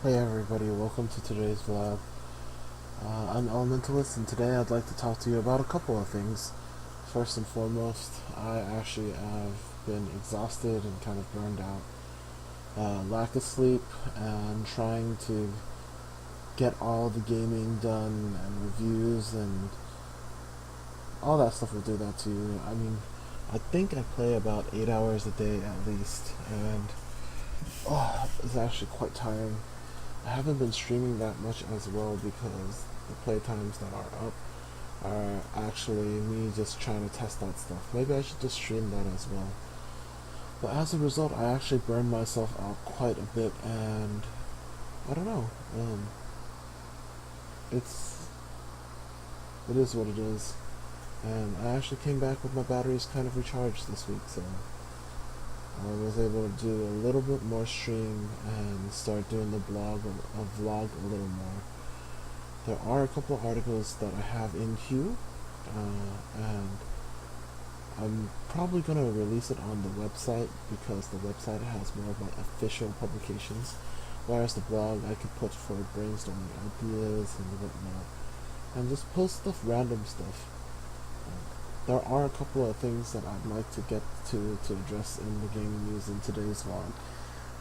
Hey everybody, welcome to today's vlog. I'm Elementalist, and today I'd like to talk to you about a couple of things. First and foremost, I actually have been exhausted and kind of burned out. Lack of sleep and trying to get all the gaming done and reviews and all that stuff will do that to you. I mean, I think I play about 8 hours a day at least, and it's actually quite tiring. I haven't been streaming that much as well because the playtimes that are up are actually me just trying to test out stuff. Maybe I should just stream that as well. But as a result, I actually burned myself out quite a bit, and I don't know. It's it is what it is, and I actually came back with my batteries kind of recharged this week, so I was able to do a little bit more stream and start doing the vlog a little more. There are a couple of articles that I have in queue, and I'm probably going to release it on the website because the website has more of my official publications, whereas the blog I could put for brainstorming ideas and whatnot, and just post random stuff. There are a couple of things that I'd like to get to address in the gaming news in today's vlog,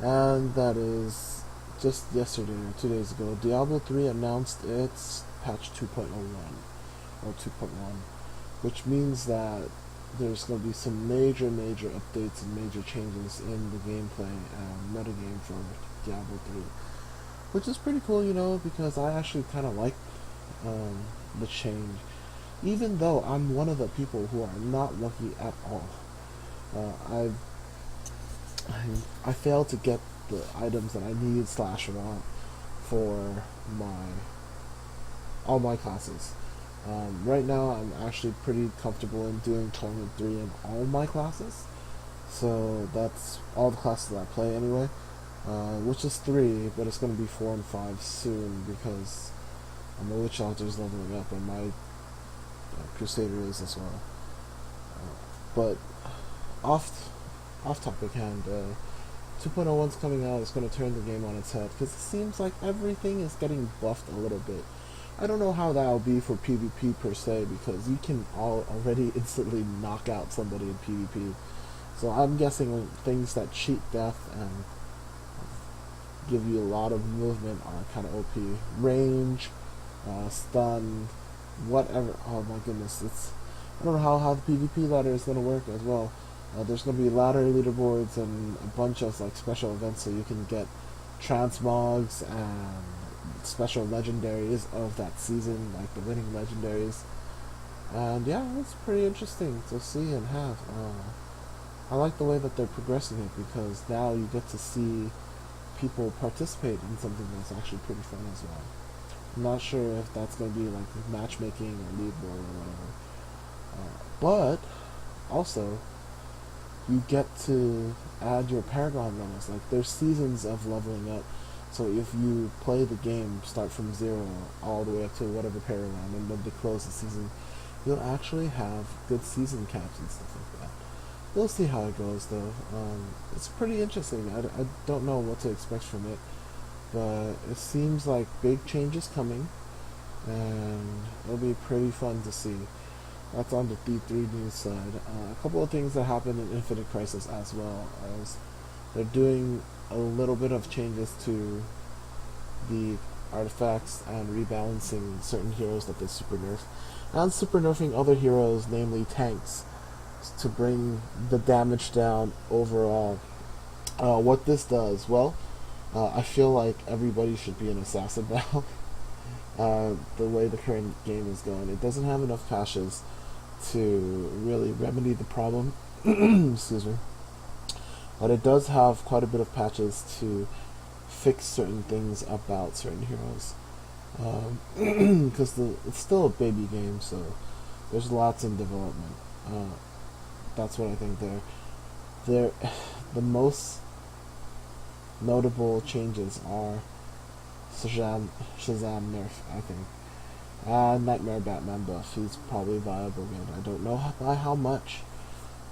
and that is just yesterday or 2 days ago, Diablo 3 announced its patch 2.01 or 2.1, which means that there's going to be some major updates and major changes in the gameplay and metagame for Diablo 3, which is pretty cool, because I actually kind of like the change, even though I'm one of the people who are not lucky at all. Uh, I I failed to get the items that I need slash want for my all my classes. Right now, I'm actually pretty comfortable in doing tournament 3 in all my classes, so that's all the classes that I play anyway. Which is 3, but it's going to be 4 and 5 soon because my Witch Doctor is leveling up and my Crusader is as well. But off topic hand, 2.01 is coming out. It's going to turn the game on its head because it seems like everything is getting buffed a little bit. I don't know how that'll be for PvP per se because you can already instantly knock out somebody in PvP. So I'm guessing things that cheat death and give you a lot of movement are kind of OP. Range, stun, whatever. Oh my goodness, I don't know how the PvP ladder is going to work as well. There's going to be ladder leaderboards and a bunch of like special events so you can get transmogs and special legendaries of that season, like the winning legendaries. And yeah, it's pretty interesting to see and have. I like the way that they're progressing it because now you get to see people participate in something that's actually pretty fun as well. I'm not sure if that's going to be like matchmaking or leaderboard or whatever. But also, you get to add your Paragon levels. Like, there's seasons of leveling up. So if you play the game, start from 0 all the way up to whatever Paragon, and then they close the season, you'll actually have good season caps and stuff like that. We'll see how it goes, though. It's pretty interesting. I don't know what to expect from it, but it seems like big changes coming, and it'll be pretty fun to see. That's on the D3 news side. A couple of things that happened in Infinite Crisis as well, as they're doing a little bit of changes to the artifacts and rebalancing certain heroes that they super nerf, and super nerfing other heroes, namely tanks, to bring the damage down overall. What this does, well, I feel like everybody should be an assassin now. The way the current game is going, it doesn't have enough patches to really remedy the problem. Excuse me. But it does have quite a bit of patches to fix certain things about certain heroes. Because it's still a baby game, so there's lots in development. That's what I think they're the most notable changes are Shazam nerf, I think. Nightmare Batman buff. He's probably viable again. I don't know by how much,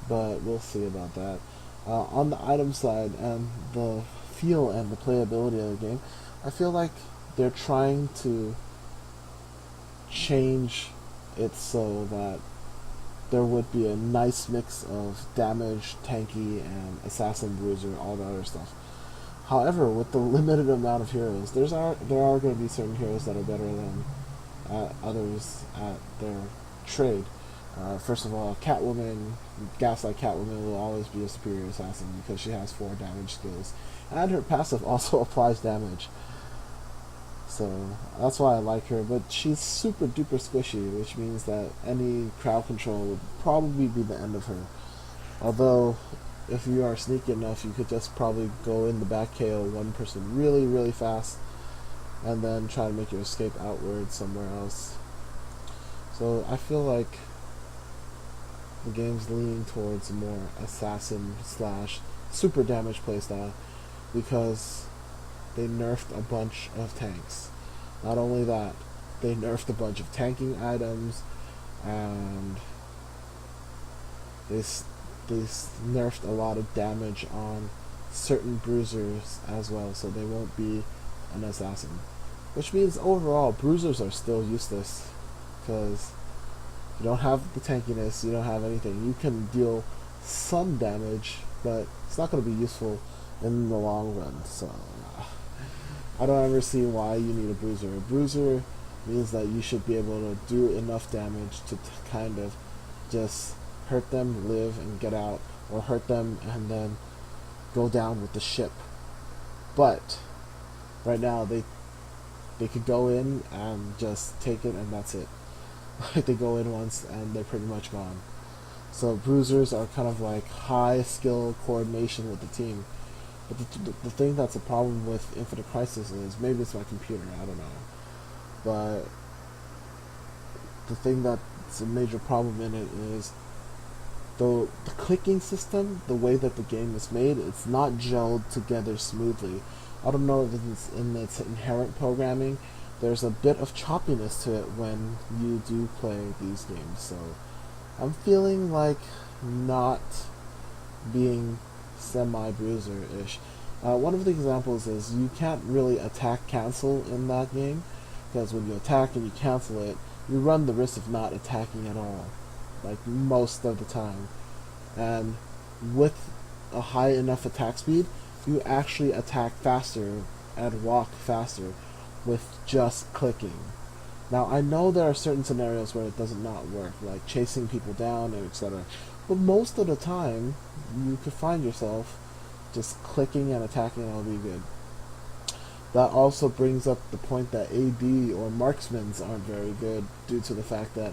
but we'll see about that. On the item side and the feel and the playability of the game, I feel like they're trying to change it so that there would be a nice mix of damage, tanky, and assassin, bruiser, all the other stuff. However, with the limited amount of heroes, there are going to be certain heroes that are better than others at their trade. First of all, Catwoman, Gaslight Catwoman will always be a superior assassin because she has 4 damage skills, and her passive also applies damage. So that's why I like her, but she's super duper squishy, which means that any crowd control would probably be the end of her. Although, if you are sneaky enough, you could just probably go in the back KO one person really, really fast, and then try to make your escape outward somewhere else. So I feel like the game's leaning towards a more assassin slash super damage playstyle because they nerfed a bunch of tanks. Not only that, they nerfed a bunch of tanking items, and they nerfed a lot of damage on certain bruisers as well, so they won't be an assassin. Which means overall, bruisers are still useless because you don't have the tankiness, you don't have anything. You can deal some damage, but it's not going to be useful in the long run. So I don't ever see why you need a bruiser. A bruiser means that you should be able to do enough damage to kind of just hurt them, live, and get out, or hurt them and then go down with the ship. But right now they could go in and just take it, and that's it. Like, they go in once and they're pretty much gone. So bruisers are kind of like high skill coordination with the team. But the thing that's a problem with Infinite Crisis is, maybe it's my computer, I don't know, but the thing that's a major problem in it is the clicking system, the way that the game is made, it's not gelled together smoothly. I don't know if it's in its inherent programming. There's a bit of choppiness to it when you do play these games, so I'm feeling like not being semi-bruiser-ish. One of the examples is you can't really attack cancel in that game, because when you attack and you cancel it, you run the risk of not attacking at all, like most of the time. And with a high enough attack speed, you actually attack faster and walk faster with just clicking. Now, I know there are certain scenarios where it does not work, like chasing people down and etc. But most of the time, you could find yourself just clicking and attacking and it'll be good. That also brings up the point that AD or marksmen aren't very good due to the fact that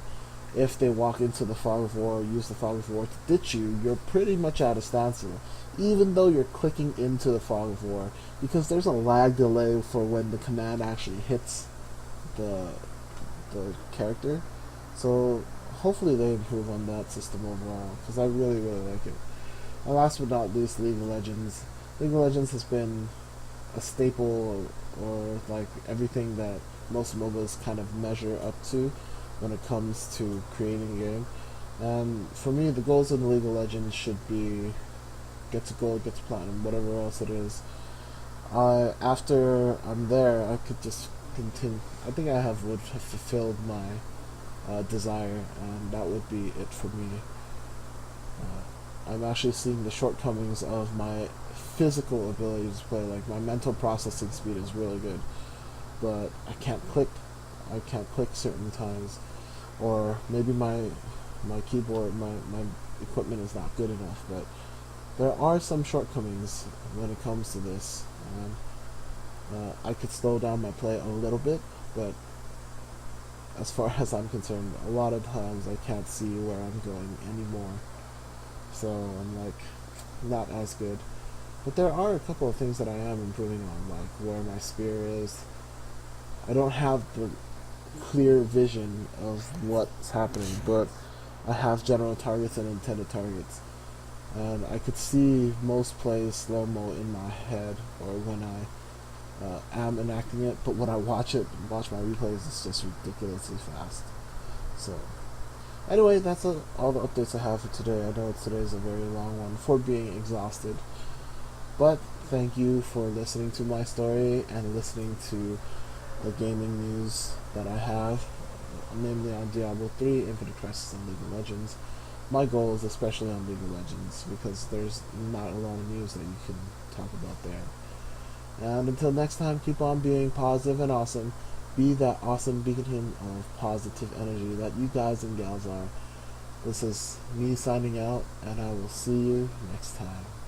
if they walk into the fog of war or use the fog of war to ditch you, you're pretty much at a standstill, even though you're clicking into the fog of war, because there's a lag delay for when the command actually hits the character. So hopefully they improve on that system overall, because I really, really like it. And last but not least, League of Legends. League of Legends has been a staple, or like everything that most MOBAs kind of measure up to when it comes to creating a game. And for me, the goals in League of Legends should be get to gold, get to platinum, whatever else it is. After I'm there, I could just continue. I think would have fulfilled my desire, and that would be it for me. I'm actually seeing the shortcomings of my physical ability to play. Like, my mental processing speed is really good, but I can't click certain times, or maybe my keyboard, my equipment is not good enough. But there are some shortcomings when it comes to this, and I could slow down my play a little bit, but as far as I'm concerned, a lot of times I can't see where I'm going anymore. So I'm like, not as good. But there are a couple of things that I am improving on, like where my spear is. I don't have the clear vision of what's happening, but I have general targets and intended targets. And I could see most plays slow-mo in my head, or when I am enacting it, but when I watch my replays, it's just ridiculously fast. So anyway, that's all the updates I have for today. I know today's a very long one for being exhausted, but thank you for listening to my story and listening to the gaming news that I have, namely on Diablo 3, Infinite Crisis, and League of Legends. My goal is especially on League of Legends because there's not a lot of news that you can talk about there. And until next time, keep on being positive and awesome. Be that awesome beacon of positive energy that you guys and gals are. This is me signing out, and I will see you next time.